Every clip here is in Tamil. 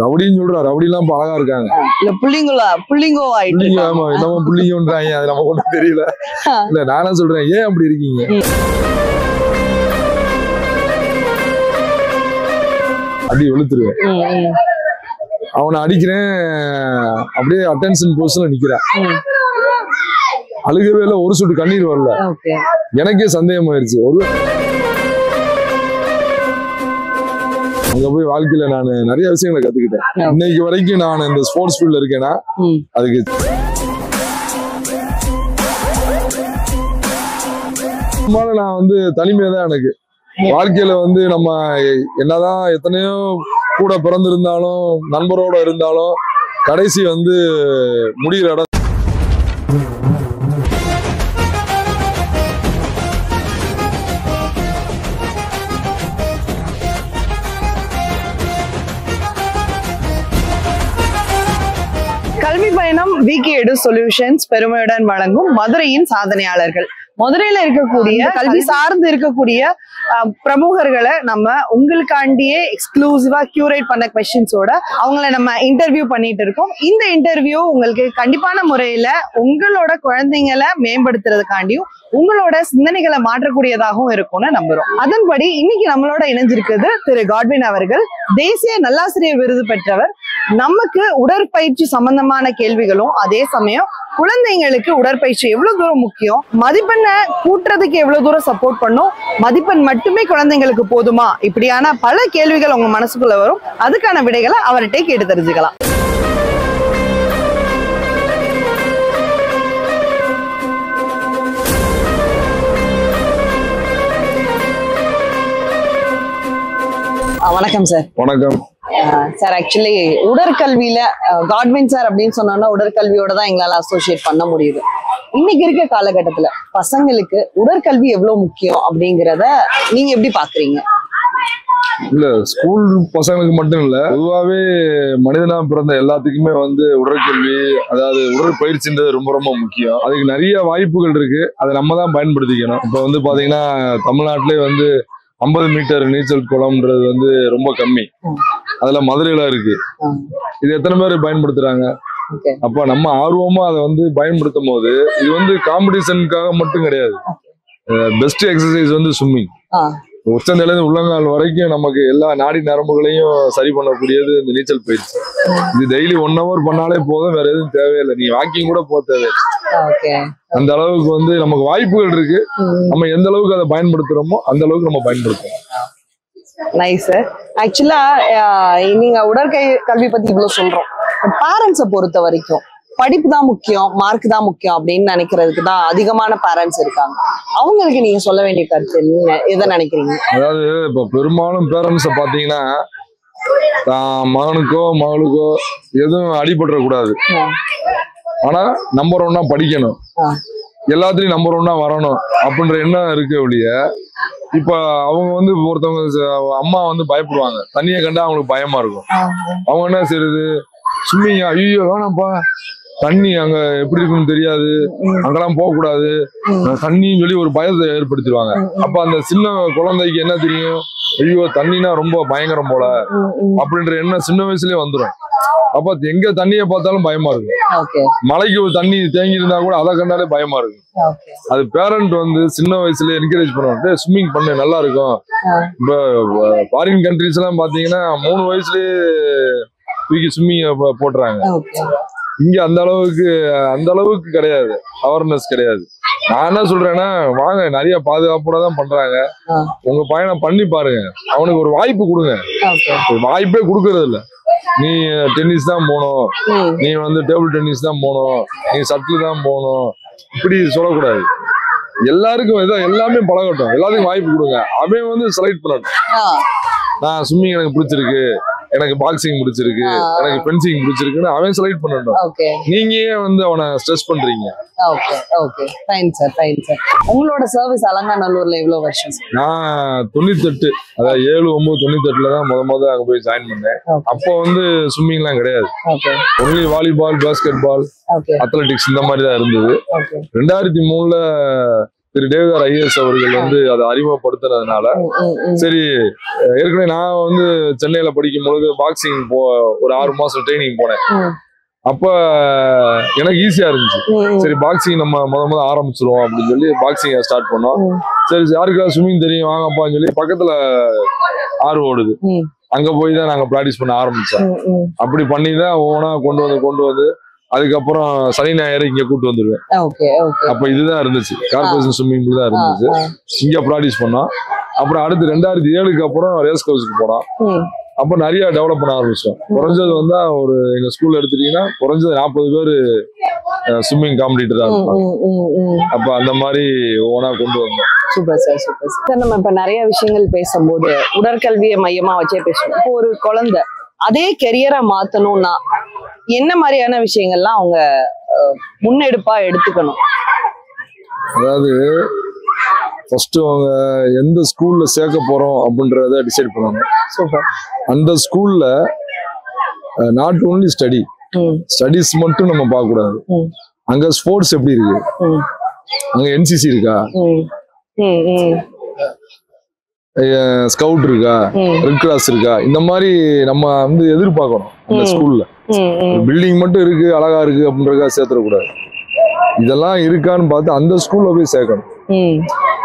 ரவுடின்னு சொல்றா, ரவுடி எல்லாம் அழகா இருக்காங்க. இல்ல புள்ளிங்கோ ஆயிட்டு. ஆமா, என்னமோ புள்ளிங்கன்றாங்க, அது நம்ம ஒண்ணும் தெரியல. இல்ல நானும் சொல்றேன், ஏன் அப்படி இருக்கீங்க? அடி வெளுத்துருவேன். அவனை அடிக்கிறேன், அப்படியே அட்டென்ஷன் பொசிஷன்ல நிக்கிறான். அழுகவே இல்லை, ஒரு சொட்டு கண்ணீர் வரல. எனக்கே சந்தேகம் ஆயிடுச்சு. அங்க போய் வாழ்க்கையில நான் நிறைய விஷயங்களை கத்துக்கிட்டேன். இன்னைக்கு வரைக்கும் நான் இந்த ஸ்போர்ட்ஸ் ஃபீல்ட்ல இருக்கேன்னா அதுக்கு நான் வந்து தனிமைதான் எனக்கு வாழ்க்கையில வந்து நம்ம என்னதான் எத்தனையோ கூட பிறந்திருந்தாலும் நண்பரோட இருந்தாலும் கடைசி வந்து முடிகிற இடம். கல்வி பயணம் விகே எடு சொல்யூஷன்ஸ் பெருமையுடன் வழங்கும் மதுரையின் சாதனையாளர்கள். மதுரையில இருக்கக்கூடிய கல்வி சார்ந்து இருக்கக்கூடிய பிரமுகர்களை நம்ம உங்களுக்காண்டியே எக்ஸ்க்ளூசிவா கியூரேட் பண்ண கொஸ்டின்ஸோட அவங்கள நம்ம இன்டர்வியூ பண்ணிட்டு இருக்கோம். இந்த இன்டர்வியூ உங்களுக்கு கண்டிப்பான முறையில உங்களோட குழந்தைங்களை மேம்படுத்துறதுக்காண்டியும் உங்களோட சிந்தனைகளை மாற்றக்கூடியதாகவும் இருக்கும்னு நம்புறோம். அதன்படி இன்னைக்கு நம்மளோட இணைஞ்சிருக்குது திரு காட்வின் அவர்கள். தேசிய நல்லாசிரியர் விருது பெற்றவர். நமக்கு உடற்பயிற்சி சம்பந்தமான கேள்விகளும் அதே சமயம் குழந்தைங்களுக்கு உடற்பயிற்சி எவ்வளவு தூரம் முக்கியம், மதிப்பெண்ணை கூட்டுறதுக்கு எவ்வளவு தூரம் சப்போர்ட் பண்ணும், மதிப்பெண் மட்டுமே குழந்தைங்களுக்கு போதுமா, இப்படியான பல கேள்விகள் உங்க மனசுக்குள்ள வரும். அதுக்கான விடைகளை அவர்கிட்ட கேட்டு தெரிஞ்சுக்கலாம். வணக்கம் சார். வணக்கம் சார். ஆக்சுவலி உடற்கல்வியில காட்வின் சார் அப்படின்னு சொன்னோம்னா உடற்கல்வியோட தான் எங்களால அசோசியேட் பண்ண முடியுது. இன்னைக்கு இருக்க காலகட்டத்துல பசங்களுக்கு உடற்கல்வி எவ்வளவு முக்கியம் அப்படிங்கிறத நீங்க எப்படி பாக்குறீங்க? இல்ல, ஸ்கூல் பசங்களுக்கு மட்டும் இல்ல, பொதுவாவே மனிதனா பிறந்த எல்லாத்துக்குமே வந்து உடற்கல்வி, அதாவது உடற்பயிற்சின்றது ரொம்ப ரொம்ப முக்கியம். அதுக்கு நிறைய வாய்ப்புகள் இருக்கு, அதை நம்ம தான் பயன்படுத்திக்கணும். இப்ப வந்து பாத்தீங்கன்னா தமிழ்நாட்டிலே வந்து 50 மீட்டர் நீச்சல் குளம்ன்றது வந்து ரொம்ப கம்மி. அதுல மதுரையில இருக்கு. இது எத்தனை பேர் பயன்படுத்துறாங்க? அப்ப நம்ம ஆர்வமா அதை வந்து பயன்படுத்தும் போது இது வந்து காம்படிஷனுக்காக மட்டும் கிடையாது. பெஸ்ட் எக்ஸசைஸ் வந்து ஸ்விம்மிங். உச்சநிலையிலிருந்து உள்ளங்கால் வரைக்கும் நமக்கு எல்லா நாடி நரம்புகளையும் சரி பண்ணக்கூடியது இந்த நீச்சல் பயிற்சி. இது டெய்லி 1 hour பண்ணாலே போதும், வேற எதுவும் தேவையில்லை. நீ வாக்கிங் கூட போக தேவையில்லை. அந்த அளவுக்கு வந்து நமக்கு வாய்ப்புகள் இருக்கு. நம்ம எந்த அளவுக்கு அதை பயன்படுத்துறோமோ அந்த அளவுக்கு நம்ம பயன்படுத்துறோம். Nice sir. ஆக்சுவலா நீங்க உடற்கல்வி பத்தி இவ்வளவு சொல்றோம். பேரண்ட்ஸை பொறுத்த வரைக்கும் படிப்பு தான் முக்கியம், மார்க் தான் முக்கியம் அப்படின்னு நினைக்கிறதுக்கு தான் அதிகமான பேரண்ட்ஸ் இருக்காங்க. அவங்களுக்கு நீங்க சொல்ல வேண்டிய கருத்து எதை நினைக்கிறீங்க? அதாவது இப்ப பெரும்பாலும் பேரண்ட்ஸை பாத்தீங்கன்னா மகனுக்கோ மகளுக்கோ எதுவும் அடிபட்டுற கூடாது, ஆனா நம்பர் 1 படிக்கணும், எல்லாத்துலயும் நம்பர் 1 வரணும் அப்படின்ற எண்ணம் இருக்கு ஒழிய, இப்ப அவங்க வந்து ஒருத்தவங்க அம்மா வந்து பயப்படுவாங்க, தண்ணியை கண்டா அவங்களுக்கு பயமா இருக்கும். அவங்க என்ன செய்யுது, ஸ்விம்மிங் ஐயோ வேணாம்ப்பா, தண்ணி அங்க எப்படி இருக்குன்னு தெரியாது, அங்கெல்லாம் போக கூடாது, தண்ணின்னு சொல்லி ஒரு பயத்தை ஏற்படுத்திடுவாங்க. அப்ப அந்த சின்ன குழந்தைக்கு என்ன தெரியும், ஐயோ தண்ணினா ரொம்ப பயங்கரம் போல அப்படின்ற எண்ணம் சின்ன வயசுலயே வந்துடும். அப்ப எங்க தண்ணியை பார்த்தாலும் பயமா இருக்கு. மலைக்கு ஒரு தண்ணி தேங்கி இருந்தா கூட அதை கண்டாலே பயமா இருக்கு. அது பேரண்ட் வந்து சின்ன வயசுல என்கரேஜ் பண்ணுவாங்க, ஸ்விம்மிங் பண்ணு நல்லா இருக்கும். இப்ப ஃபாரின் கண்ட்ரிஸ் எல்லாம் பாத்தீங்கன்னா 3 வயசுலயே தூக்கி ஸ்விம்மிங் போட்டுறாங்க. இங்க அந்த அளவுக்கு கிடையாது, அவேர்னஸ் கிடையாது. நான் என்ன சொல்றேன்னா, வாங்க, நிறைய பாதுகாப்போட தான் பண்றாங்க. உங்க பயணம் பண்ணி பாருங்க, அவனுக்கு ஒரு வாய்ப்பு கொடுங்க. வாய்ப்பே கொடுக்கறது இல்ல. நீ டென்னிஸ் தான் போகணும், நீ வந்து டேபிள் டென்னிஸ் தான் போகணும், நீ ஷட்டில் தான் போகணும், இப்படி சொல்லக்கூடாது. எல்லாருக்கும் எல்லாமே பழகட்டும், எல்லாத்துக்கும் வாய்ப்பு கொடுங்க. அவன் வந்து செலக்ட் பண்ணட்டும். நான் ஸ்விம்மிங் எனக்கு பிடிச்சிருக்கு, எனக்கு பாக்ஸிங் பிடிச்சிருக்கு, எனக்கு ஃபென்சிங் பிடிச்சிருக்குன்னு அவன் செலக்ட் பண்ணட்டும். நீங்க ஏன் வந்து அவனை ஸ்ட்ரெஸ் பண்றீங்க? உங்களோட சர்வீஸ் அலங்காநல்லூர்ல எவ்வளவு வருஷம்? நான் 98, அதாவது 7/9/98 தான் முத அங்க போய் ஜாயின் பண்ணேன். அப்போ வந்து ஸ்விம்மிங் எல்லாம் கிடையாது, only volleyball, basketball, athletics இந்த மாதிரி தான் இருந்தது. 2003 திரு தேவதார் ஐஏஎஸ் அவர்கள் வந்து அதை அறிமுகப்படுத்துனதுனால சரி, ஏற்கனவே நான் வந்து சென்னையில படிக்கும் பொழுது பாக்ஸிங் ஒரு 6 மாசம் ட்ரைனிங் போனேன். அப்ப எனக்கு ஈஸியா இருந்துச்சு. சரி, பாக்ஸிங் நம்ம முத ஆரம்பிச்சிருவோம் அப்படின்னு சொல்லி பாக்ஸிங் ஸ்டார்ட் பண்ணோம். சரி, யாருக்காவது ஸ்விம்மிங் தெரியும் வாங்கப்பான்னு சொல்லி பக்கத்துல ஆறு ஓடுது, அங்க போய் தான் நாங்க பிராக்டிஸ் பண்ண ஆரம்பிச்சோம். அப்படி பண்ணி தான் ஒவ்வொன்றா கொண்டு வந்து அதுக்கப்புறம் சனி ஞாயிறு இங்க கூட்டு வந்துருவேன். அப்ப இதுதான் இருந்துச்சு, கார்பரேஷன் ஸ்விம்மிங் பூல் தான் இருந்துச்சு. இங்க பிராக்டிஸ் பண்ணோம். அப்புறம் அடுத்து 2007க்கு அப்புறம் ரேஸ் கோர்ஸுக்கு போனோம். அப்ப நிறைய டெவலப் பண்ண ஆரம்பிச்சோம். குறைஞ்சது வந்து ஒரு எங்க ஸ்கூல்ல எடுத்துட்டீங்கன்னா குறைஞ்சது 40 பேர் ஸ்விம்மிங் காம்படிட்டரா இருப்பாங்க. அப்ப அந்த மாதிரி ஒவ்வொன்றா கொண்டு வந்தோம். Super sir, super sir. நம்ம இப்ப நிறைய விஷயங்கள் பேசும்போது உடற்கல்வியை மையமா வச்சே பேசுவோம். இப்போ ஒரு குழந்தை அதே கெரியரா மாத்தணும்னா என்ன மாதிரியான விஷயங்கள்லாம் அவங்க முன்னெடுப்பா எடுத்துக்கணும்? அதாவது ஃபர்ஸ்ட் அவங்க எந்த ஸ்கூல்ல சேர்க்க போறோம் அப்படின்றத டிசைட் பண்ணுவாங்க. சூப்பர். அந்த ஸ்கூல்ல நாட் ஓன்லி ஸ்டடிஸ் மட்டும் நம்ம பார்க்க கூடாது. அங்க ஸ்போர்ட்ஸ் எப்படி இருக்கு, அங்க என்சிசி இருக்கா, ஸ்கவுட் இருக்கா, ரெட் கிராஸ் இருக்கா, இந்த மாதிரி நம்ம வந்து எதிர்பார்க்கணும். அந்த ஸ்கூல்ல பில்டிங் மட்டும் இருக்கு அழகா இருக்கு அப்படின்றதுக்காக சேர்த்துடக்கூடாது. இதெல்லாம் இருக்கான்னு பார்த்து அந்த ஸ்கூல்ல போய் சேர்க்கணும்.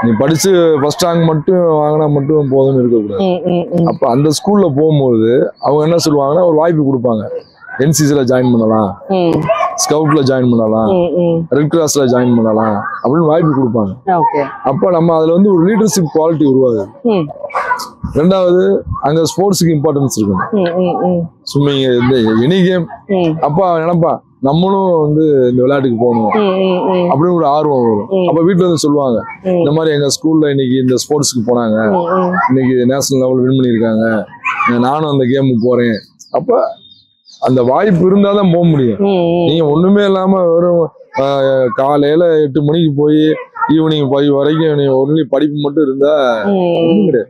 நீ படிச்சு ஃபர்ஸ்ட் ரேங்க் மட்டும் வாங்கினா மட்டும் போதும்னு இருக்கக்கூடாது. அப்ப அந்த ஸ்கூல்ல போகும்போது அவங்க என்ன சொல்லுவாங்கன்னா ஒரு வாய்ப்பு கொடுப்பாங்க. என்சிசில ஜாயின் பண்ணலாம், ஸ்கவுட்ல ஜாயின் பண்ணலாம், ரெட் கிராஸ்ல ஜாயின் பண்ணலாம் அப்படின்னு வாய்ப்பு கொடுப்பாங்க. அப்ப நம்ம அதுல வந்து ஒரு லீடர்ஷிப் குவாலிட்டி உருவாகுது. ரெண்டாவது அங்க ஸ்போர்ட்ஸுக்கு இம்பார்ட்டன்ஸ் இருக்கணும். Swimming any game. அப்ப நினைப்பான் நம்மளும் வந்து இந்த விளையாட்டுக்கு போகணும் அப்படின்னு ஒரு ஆர்வம் வரும். அப்ப வீட்டுல வந்து சொல்லுவாங்க, இந்த மாதிரி எங்க ஸ்கூல்ல இன்னைக்கு இந்த ஸ்போர்ட்ஸ்க்கு போனாங்க, இன்னைக்கு நேஷனல் லெவல் வின் பண்ணிருக்காங்க, நானும் அந்த கேமுக்கு போறேன். அப்ப அந்த வாய்ப்பு இருந்தாதான் போக முடியும். நீங்க ஒண்ணுமே இல்லாம வெறும் காலையில 8 மணிக்கு போய் ஈவினிங் 5 வரைக்கும் ஒன்லி படிப்பு மட்டும் இருந்தா கிடையாது.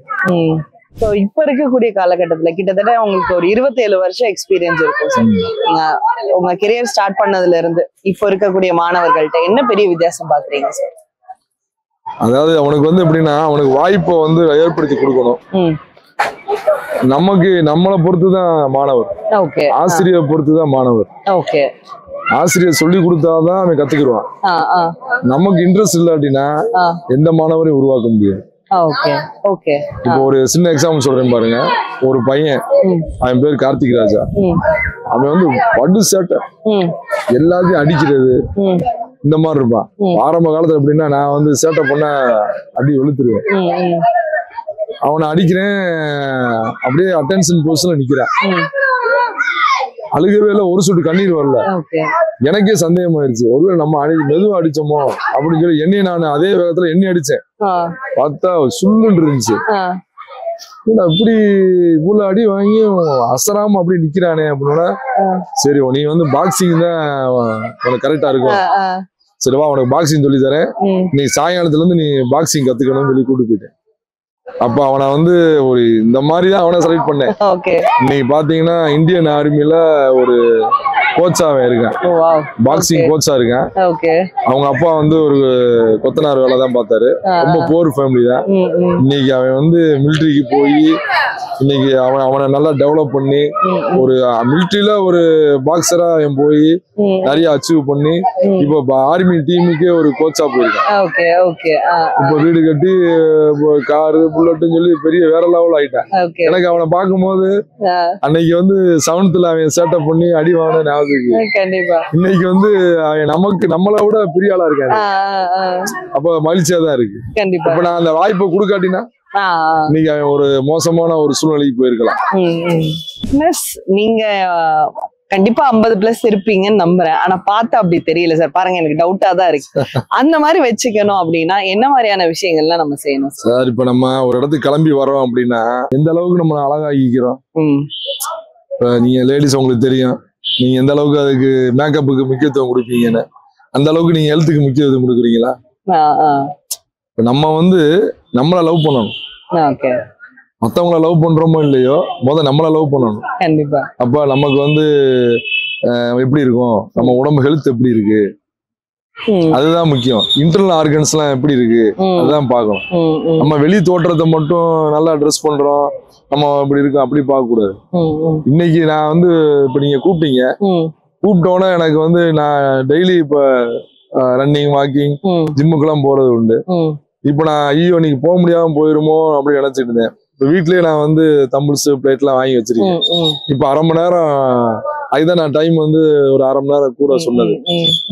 இப்ப இருக்கக்கூடிய காலகட்டத்துல கிட்டத்தட்ட உங்களுக்கு ஒரு 27 வருஷம் எக்ஸ்பீரியன்ஸ் இருக்கும் சார். உங்க கெரியர் ஸ்டார்ட் பண்ணதுல இருந்து இப்ப இருக்கக்கூடிய மாணவர்கள்ட்ட என்ன பெரிய வித்தியாசம் பாக்குறீங்க சார்? அதாவது அவனுக்கு வந்து எப்படின்னா அவனுக்கு வாய்ப்பை வந்து ஏற்படுத்தி கொடுக்கணும். நமக்கு நம்மளை பொறுத்துதான் மாணவர், ஆசிரியர் பொறுத்துதான் மாணவர். ஆசிரியர் சொல்லி கொடுத்தாதான் அவன் கத்துக்கிடுவான். நமக்கு இன்ட்ரெஸ்ட் இல்லாட்டினா எந்த மாணவரையும் உருவாக்க முடியாது. இப்போ ஒரு சின்ன எக்ஸாம்பிள் சொல்றேன் பாருங்க. ஒரு பையன், அவன் பேர் கார்த்திக் ராஜா. அவன் வந்து படு சேட்டை, எல்லாத்தையும் அடிக்கிறது இந்த மாதிரி இருப்பான். ஆரம்ப காலத்துல எப்படின்னா நான் வந்து சேட்டை பண்ண அடி வெளுத்துருவேன். அவனை அடிக்கிறேன், அப்படியே அட்டென்ஷன் பொசிஷன்ல நிக்கிறான். அழுகவே இல்லை, ஒரு சொட்டு கண்ணீர் வரல. எனக்கே சந்தேகம் ஆயிடுச்சு, ஒருவேளை நம்ம மெதுவா அடிச்சோமோ அப்படின்னு சொல்லி என்னைய நான் அதே வேகத்துல எண்ணெய் அடிச்சேன். பார்த்தா சுள்ளுன்னு இருந்துச்சு. இப்படி இவ்வளவு அடி வாங்கி அசராம அப்படி நிக்கிறானே அப்படின்னா, சரி நீ வந்து பாக்ஸிங் தான் உனக்கு கரெக்டா இருக்கும், சரிவா உனக்கு பாக்ஸிங் சொல்லி தரேன், நீ சாயங்காலத்துல இருந்து நீ பாக்ஸிங் கத்துக்கணும்னு சொல்லி கூட்டு போயிட்டேன். அப்ப அவனை வந்து ஒரு இந்த மாதிரிதான் அவனை செலக்ட் பண்ணேன். இன்னைக்கு பாத்தீங்கன்னா இந்தியன் ஆர்மில ஒரு கோச்சாவே இருக்கேன், பாக்ஸிங் கோச்சா இருக்கேன். அவங்க அப்பா வந்து ஒரு கொத்தனார் வேலை தான் பார்த்தாரு, ரொம்ப போர் ஃபேமிலி தான். இன்னைக்கு அவன் வந்து மிலிட்டரிக்கு போய் இன்னைக்கு அவனை நல்லா டெவலப் பண்ணி ஒரு மிலிட்டரியில ஒரு பாக்ஸரா அவன் போய் நிறைய அச்சீவ் பண்ணி இப்போ ஆர்மி டீமுக்கே ஒரு கோச்சா போயிருக்கான். இப்போ வீடு கட்டி காரு புல்லட்னு சொல்லி பெரிய வேற லெவல் ஆயிட்டான். எனக்கு அவனை பார்க்கும்போது அன்னைக்கு வந்து 7th அவன் சேட்டப் பண்ணி அடி வாங்கின ஞாபகம். இன்னைக்கு வந்து நமக்கு நம்மளை விட பெரிய ஆளா இருக்காங்க. அப்ப மகிழ்ச்சியா தான் இருக்கு. இப்ப நான் அந்த வாய்ப்பை கொடுக்காட்டினா நீங்க ஒரு மோசமான ஒரு சூழ்நிலைக்கு போயிருக்கலாம். நீங்க கண்டிப்பா 50+ இருப்பீங்கன்னு நம்புறேன். ஆனா பார்த்தா அப்படி தெரியல சார். பாருங்க, எனக்கு டவுட்டா தான் இருக்கு. அந்த மாதிரி வச்சுக்கணும் அப்படின்னா என்ன மாதிரியான விஷயங்கள்லாம் நம்ம செய்யணும் சார்? இப்ப நம்ம ஒரு இடத்துக்கு கிளம்பி வரோம் அப்படின்னா எந்த அளவுக்கு நம்ம அழகாகிக்கிறோம். இப்ப நீங்க லேடிஸ் உங்களுக்கு தெரியும், நீங்க எந்த அளவுக்கு அதுக்கு மேக்கப்புக்கு முக்கியத்துவம் கொடுப்பீங்கன்னு, அந்த அளவுக்கு நீங்க ஹெல்த்துக்கு முக்கியத்துவம் கொடுக்குறீங்களா? நம்ம வந்து நம்மள லவ் பண்ணணும். மத்தவங்கள லவ் பண்றோமோ இல்லையோ நம்மள லவ் பண்ணணும். கண்டிப்பா. அப்ப நமக்கு வந்து எப்படி இருக்கும், நம்ம உடம்பு ஹெல்த் எப்படி இருக்கு, அதுதான் முக்கியம். இன்டர்னல் ஆர்கன்ஸ் எல்லாம் எப்படி இருக்கு அதுதான் பார்க்கணும். நம்ம வெளி தோற்றத்தை மட்டும் நல்லா ட்ரெஸ் பண்றோம், நம்ம அப்படி இருக்கோம் அப்படி பார்க்க கூடாது. இன்னைக்கு நான் வந்து இப்ப நீங்க கூப்பிட்டீங்க, கூப்பிட்டோன்னே எனக்கு வந்து நான் டெய்லி இப்ப ரன்னிங் வாக்கிங் ஜிம்முக்கெல்லாம் போறது உண்டு. இப்ப நான் ஐயோ நீங்க போக முடியாம போயிருமோ அப்படி நினைச்சிட்டு இருந்தேன். இப்ப வீட்லயே நான் வந்து தம்பிள்ஸ் பிளேட் எல்லாம் வாங்கி வச்சிருக்கேன். இப்ப அரை மணி நேரம் அதுதான் நான் டைம் வந்து ஒரு அரை மணி நேரம் கூட சொன்னது.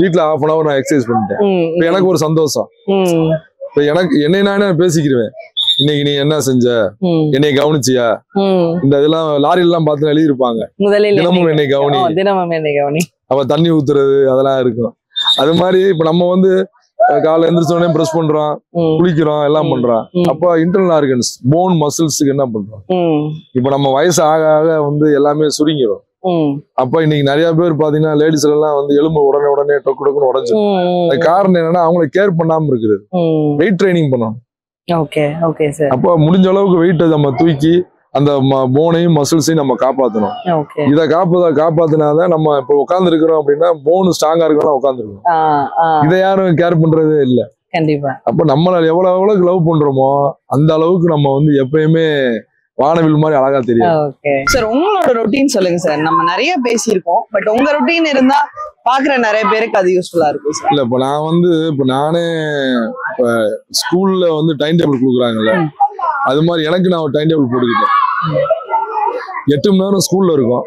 வீட்டுல ½ mn நான் எக்ஸசைஸ் பண்ணிட்டேன். இப்ப எனக்கு ஒரு சந்தோஷம். இப்ப எனக்கு என்னை நானே பேசிக்கிருவேன். இன்னைக்கு நீ என்ன செஞ்ச, என்னை கவனிச்சியா, இந்த இதெல்லாம் லாரி எல்லாம் பார்த்து எழுதி இருப்பாங்க, தினமும் என்னை கவனி, அப்ப தண்ணி ஊத்துறது அதெல்லாம் இருக்கும். அது மாதிரி இப்ப நம்ம வந்து காலைல எந்திரிச்சோடனே பிரஷ் பண்றோம், குளிக்கிறோம், எல்லாம் பண்றோம். அப்ப இன்டர்னல் ஆர்கன்ஸ் போன் மசில்ஸுக்கு என்ன பண்றோம்? இப்ப நம்ம வயசு ஆக ஆக வந்து எல்லாமே சுருங்கிரும். அப்ப இன்னைக்கு நிறைய பேர் பாத்தீங்கன்னா லேடிஸ் எல்லாம் வந்து எலும்பு உடனே டொக்கு டொக்குன்னு உடஞ்சிடும். அது காரணம் என்னன்னா அவங்களை கேர் பண்ணாம இருக்குது. வெயிட் ட்ரைனிங் பண்ணணும். அப்ப முடிஞ்ச அளவுக்கு வெயிட்டை நம்ம தூக்கி அந்த போனையும் மசில்ஸையும் நம்ம காப்பாற்றணும். இதை காப்பாத்தினாதான் நம்ம இப்ப உட்கார்ந்து இருக்கிறோம் அப்படின்னா போன் ஸ்ட்ராங்கா இருக்கணும் உட்காந்துருக்கோம். இதை யாரும் கேர் பண்றதே இல்ல. கண்டிப்பா. அப்ப நம்மள எவ்வளவுக்கு லவ் பண்றோமோ அந்த அளவுக்கு நம்ம வந்து எப்பயுமே வானவில் மாதிரி அழகா தெரியும். சார் உங்களோட ரொட்டீன் சொல்லுங்க சார். நம்ம நிறைய பேசியிருக்கோம், பட் உங்க ரொட்டீன் இருந்தா பாக்குற நிறைய பேருக்கு அது யூஸ்ஃபுல்லா இருக்கும் சார். இல்ல இப்ப நான் வந்து இப்ப நானே இப்ப ஸ்கூல்ல வந்து டைம் டேபிள் கொடுக்குறாங்கல்ல, அது மாதிரி எனக்கு நான் ஒரு டைம் டேபிள் போட்டுக்கிட்டேன். 8 மணி நேரம் ஸ்கூல்ல இருக்கோம்,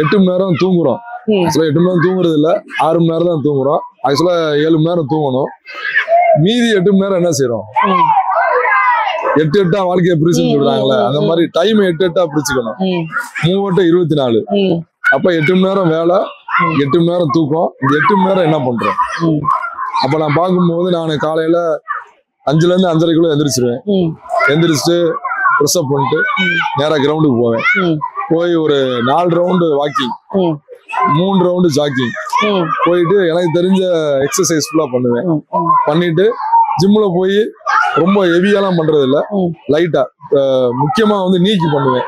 8 மணி நேரம் தூங்குறோம். ஆக்சுவலா 8 மணி நேரம் தூங்குறது இல்ல, 6 மணி நேரம் தான் தூங்குறோம். ஆக்சுவலா 7 மணி நேரம் தூங்கணும். மீதி 8 மணி நேரம் என்ன செய்யறோம்? 8 வாழ்க்கையை பிரிச்சுன்னு சொல்றாங்களே, அந்த மாதிரி டைம் 8 பிரிச்சுக்கணும். 3 24. அப்ப 8 மணி நேரம் வேலை, 8 மணி நேரம் தூக்கம். இந்த 8 மணி நேரம் என்ன பண்றோம்? அப்ப நான் பார்க்கும்போது நான் காலையில 5ல இருந்து 5:30 எந்திரிச்சிருவேன். எந்திரிச்சுட்டு ப்ரெஸ் அப் பண்ணிட்டு நேரா கிரவுண்டுக்கு போவேன். போய் ஒரு 4 ரவுண்டு வாக்கிங், 3 ரவுண்டு ஜாக்கிங் போயிட்டு எனக்கு தெரிஞ்ச எக்ஸசைஸ் ஃபுல்லா பண்ணுவேன். பண்ணிட்டு ஜிம்ல போய் ரொம்ப ஹெவியாலாம் பண்றது இல்ல, லைட்டா முக்கியமா வந்து நீக்கி பண்ணுவேன்.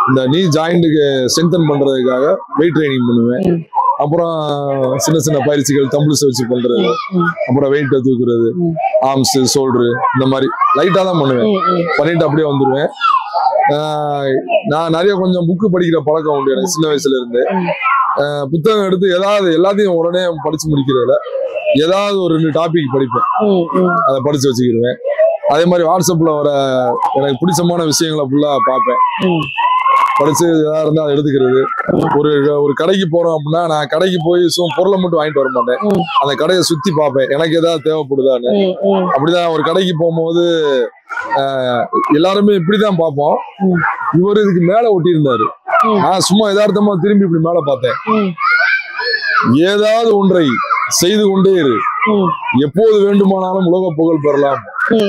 இந்த நீ ஜாயிண்ட்டுக்கு ஸ்ட்ரென்தன் பண்றதுக்காக வெயிட் ட்ரைனிங் பண்ணுவேன். அப்புறம் சின்ன சின்ன பயிற்சிகள் தம்பிள்ஸ் வச்சு பண்றது, அப்புறம் வெயிட்டை தூக்குறது, ஆர்ம்ஸ் ஷோல்டரு, இந்த மாதிரி லைட்டா தான் பண்ணுவேன். பண்ணிட்டு அப்படியே வந்துடுவேன். நான் நிறைய கொஞ்சம் புக்கு படிக்கிற பழக்கம் உண்டு எனக்கு சின்ன வயசுல இருந்து. புத்தகம் எடுத்து எல்லாத்தையும் உடனே படிச்சு முடிக்கிறதுல ஏதாவது ஒரு 2 டாபிக் படிப்பேன், அதை படிச்சு வச்சுக்கிடுவேன். அதே மாதிரி வாட்ஸ்அப்ல வர எனக்கு பிடிச்சமான விஷயங்களை ஃபுல்லா பார்ப்பேன். படிச்சு எதா இருந்தா அதை எடுத்துக்கிறது. ஒரு கடைக்கு போறோம் அப்படின்னா நான் கடைக்கு போய் பொருளை மட்டும் வாங்கிட்டு வர மாட்டேன், அந்த கடையை சுத்தி பார்ப்பேன் எனக்கு ஏதாவது தேவைப்படுதான்னு. அப்படிதான் ஒரு கடைக்கு போகும்போது எல்லாருமே இப்படிதான் பார்ப்போம். இவர் இதுக்கு மேல ஒட்டி இருந்தாரு, நான் சும்மா யதார்த்தமா திரும்பி இப்படி மேல பார்த்தேன். ஏதாவது ஒன்றை செய்து கொண்டே இரு, எப்போது வேண்டுமானாலும் உலக புகழ் பெறலாம்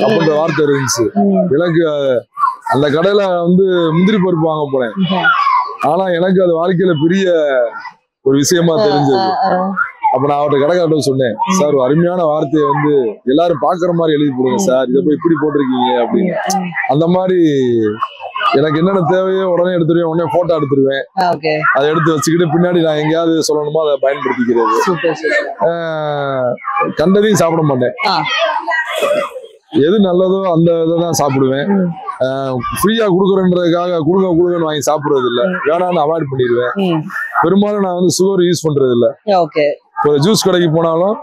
அப்படின்ற வார்த்தை இருந்துச்சு. எனக்கு அந்த கடையில வந்து முந்திரி பருப்பு வாங்க போனேன். ஆனா எனக்கு அது வாழ்க்கையில பெரிய ஒரு விஷயமா தெரிஞ்சது. அப்ப நான் அவர்கிட்ட கடைக்காட்ட சொன்னேன், சார் ஒரு அருமையான வார்த்தையை வந்து எல்லாரும் பாக்குற மாதிரி எழுதி போடுங்க சார், இதை போய் இப்படி போட்டிருக்கீங்க அப்படின்னு. அந்த மாதிரி எனக்கு என்னென்ன தேவையோ உடனே எடுத்துருவேன், உடனே போட்டோ எடுத்துருவேன். அதை எடுத்து வச்சுக்கிட்டு பின்னாடி நான் எங்கேயாவது சொல்லணுமோ அதை பயன்படுத்திக்கிறது. கண்டதையும் சாப்பிட மாட்டேன், எது நல்லதோ அந்த இதை தான் சாப்பிடுவேன். ஃப்ரீயா கொடுக்குறேன்றதுக்காக கொடுங்கன்னு வாங்கி சாப்பிடுறது இல்லை, வேணான்னு அவாய்ட் பண்ணிடுவேன். பெரும்பாலும் நான் வந்து சுகர் யூஸ் பண்றது இல்லை. ஒரு ஜூஸ் கடைக்கு போனாலும்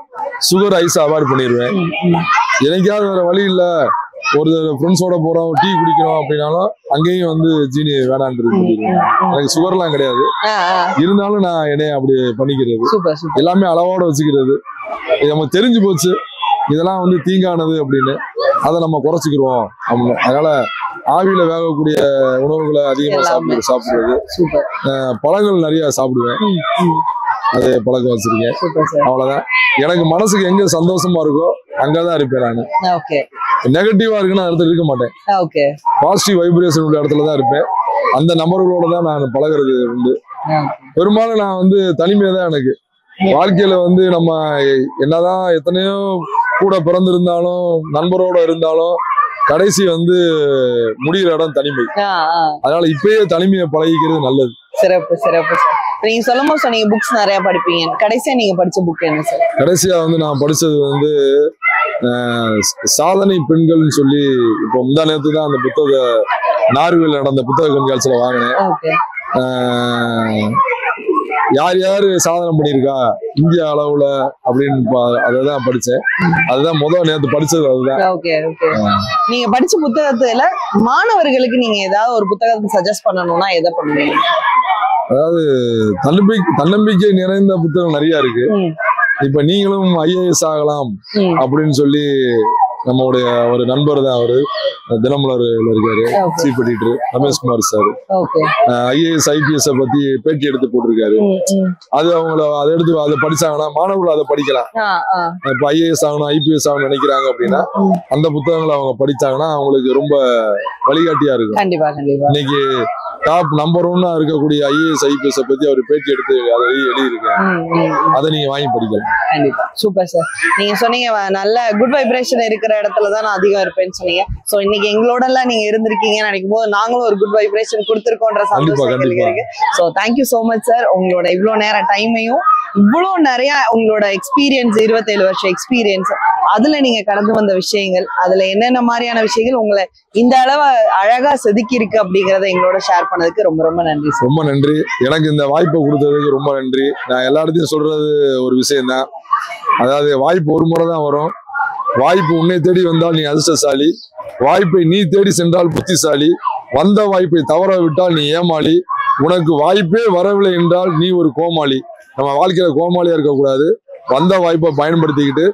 சுகர் ஐஸ் அவாய்ட் பண்ணிடுவேன். எனக்காவது வேற வழி இல்லை, ஒரு ஃப்ரெண்ட்ஸோட போறோம் டீ குடிக்கிறோம் அப்படின்னாலும் அங்கேயும் வந்து ஜீனி வேணான்றது. எனக்கு சுகர்லாம் கிடையாது, இருந்தாலும் நான் என்னைய அப்படி பண்ணிக்கிறது, எல்லாமே அளவோட வச்சுக்கிறது. நமக்கு தெரிஞ்சு போச்சு இதெல்லாம் வந்து தீங்கானது அப்படின்னு, அதை நம்ம குறைச்சிக்கிறோம் அப்படின்னு. அதனால ஆவியில வேகக்கூடிய உணவுகளை அதிகமா சாப்பிடுறது, பழங்கள் நிறைய சாப்பிடுவேன், அதே பழக்கம் வச்சிருக்கேன். அவ்வளவுதான். எனக்கு மனசுக்கு எங்க சந்தோஷமா இருக்கோ அங்கதான் இருப்பேன். நான் நெகட்டிவா இருக்குன்னு இடத்துல இருக்க மாட்டேன், பாசிட்டிவ் வைப்ரேஷன் உள்ள இடத்துலதான் இருப்பேன். அந்த நபர்களோட தான் நான் பழகிறது உண்டு. பெரும்பாலும் நான் வந்து தனிமையை தான் எனக்கு வாழ்க்கையில வந்து நம்ம என்னதான் எத்தனையோ கூட பிறந்திருந்தாலும் நண்பரோட இருந்தாலும் கடைசி வந்து முடிகிற இடம் தனிமை. அதனால இப்பயே தனிமையை பழகிக்கிறது நல்லது. சிறப்பு சிறப்பு. நீங்க சொல்லும் போது சொன்னீங்க புக்ஸ் நிறைய படிப்பீங்க. கடைசியா நீங்க படிச்ச புக் என்ன சார்? கடைசியா வந்து நான் படிச்சது வந்து சாதனை பெண்கள்னு சொல்லி இப்போ முந்தா நேரத்து தான் அந்த புத்தக நார்வேல நடந்த புத்தக கண்காட்சியில வாங்கினேன். யார் யாரு சாதனை பண்ணியிருக்கா இந்திய அளவுல அப்படின்னு அதான் படிச்சேன். அதுதான் முதல் நேரத்து படிச்சது அதுதான். நீங்க படிச்ச புத்தகத்துல மாணவர்களுக்கு நீங்க ஏதாவது ஒரு புத்தகத்தை சஜஸ்ட் பண்ணணும்னா எதை பண்ணுவீங்க? அதாவது தன்னம்பிக்கை நிறைந்த புத்தகம் நிறைய இருக்கு. இப்ப நீங்களும் IAS ஆகலாம் அப்படின்னு சொல்லி நம்மளுடைய ஒரு நண்பர் தான் அவரு, தினமலர்ல இருக்காரு, chief editor Rameshkumar sir. IAS IPS பத்தி பேட்டி எடுத்து போட்டிருக்காரு. அது அதை எடுத்து அதை படிச்சாங்கன்னா மாணவர்கள் அதை படிக்கலாம். இப்ப IAS ஆகணும் IPS ஆகணும்னு நினைக்கிறாங்க அப்படின்னா அந்த புத்தகங்களை அவங்க படிச்சாங்கன்னா அவங்களுக்கு ரொம்ப வழிகாட்டியா இருக்கும். இன்னைக்கு டாப் நம்பர் 1 இருக்கக்கூடிய IAS IPS பத்தி அவர் பேட்டி எடுத்து அதை எழுதியிருக்காரு. அதை நீங்க வாங்கி படிக்கலாம். கண்டிப்பா. Super sir. நீங்க சொன்னீங்க நல்ல குட் வைப்ரேஷன் இருக்கிற இடத்துலதான் நான் அதிகம் இருப்பேன்னு சொன்னீங்க. சோ இன்னைக்கு எங்களோட எல்லாம் நீங்க இருந்திருக்கீங்கன்னு நினைக்கும் போது நாங்களும் ஒரு குட் வைப்ரேஷன் கொடுத்திருக்கோன்ற சந்தோஷம் இருக்கு. So thank you so much sir. உங்களோட இவ்வளவு நேரம் டைமையும் இவ்வளவு நிறைய உங்களோட எக்ஸ்பீரியன்ஸ் 27 வருஷம் எக்ஸ்பீரியன்ஸ் அதுல நீங்க கடந்து வந்த விஷயங்கள் அதுல என்னென்ன மாதிரியான விஷயங்கள் உங்களை இந்த அளவு அழகா செதுக்கி இருக்கு அப்படிங்கறத எங்களோட ஷேர் பண்ணதுக்கு ரொம்ப ரொம்ப நன்றி. ரொம்ப நன்றி. எனக்கு இந்த வாய்ப்பை கொடுத்ததுக்கு ரொம்ப நன்றி. நான் எல்லா இடத்தையும் சொல்றது ஒரு விஷயம் தான். அதாவது வாய்ப்பு ஒரு முறை தான் வரும். வாய்ப்பு உன்னை தேடி வந்தால் நீ அதிர்ஷ்டசாலி, வாய்ப்பை நீ தேடி சென்றால் புத்திசாலி, வந்த வாய்ப்பை தவற விட்டால் நீ ஏமாளி, உனக்கு வாய்ப்பே வரவில்லை என்றால் நீ ஒரு கோமாளி. நம்ம வாழ்க்கையில கோமாளியா இருக்கக்கூடாது. வந்த வாய்ப்பை பயன்படுத்திக்கிட்டு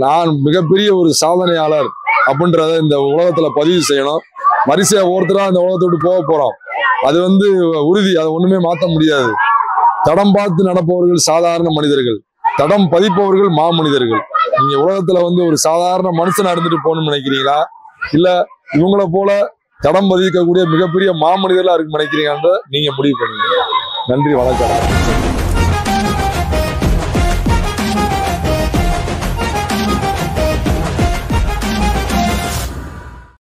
நான் மிகப்பெரிய ஒரு சாதனையாளர் அப்படின்றத இந்த உலகத்துல பதிவு செய்யணும். வரிசையா ஒருத்தரா இந்த உலகத்தை விட்டு போக போறோம். அது வந்து உறுதி, அதை ஒண்ணுமே மாற்ற முடியாது. தடம் பார்த்து நடப்பவர்கள் சாதாரண மனிதர்கள், தடம் பதிப்பவர்கள் மாமனிதர்கள். நீங்க உலகத்துல வந்து ஒரு சாதாரண மனுஷனா இருந்துட்டு போகணும்னு நினைக்கிறீங்களா, இல்ல இவங்களை போல தடம் பதிக்கக்கூடிய மிகப்பெரிய மாமனிதர்களா இருக்கு நினைக்கிறீங்கன்ற நீங்க முடிவு பண்ணுங்க. நன்றி, வணக்கம்.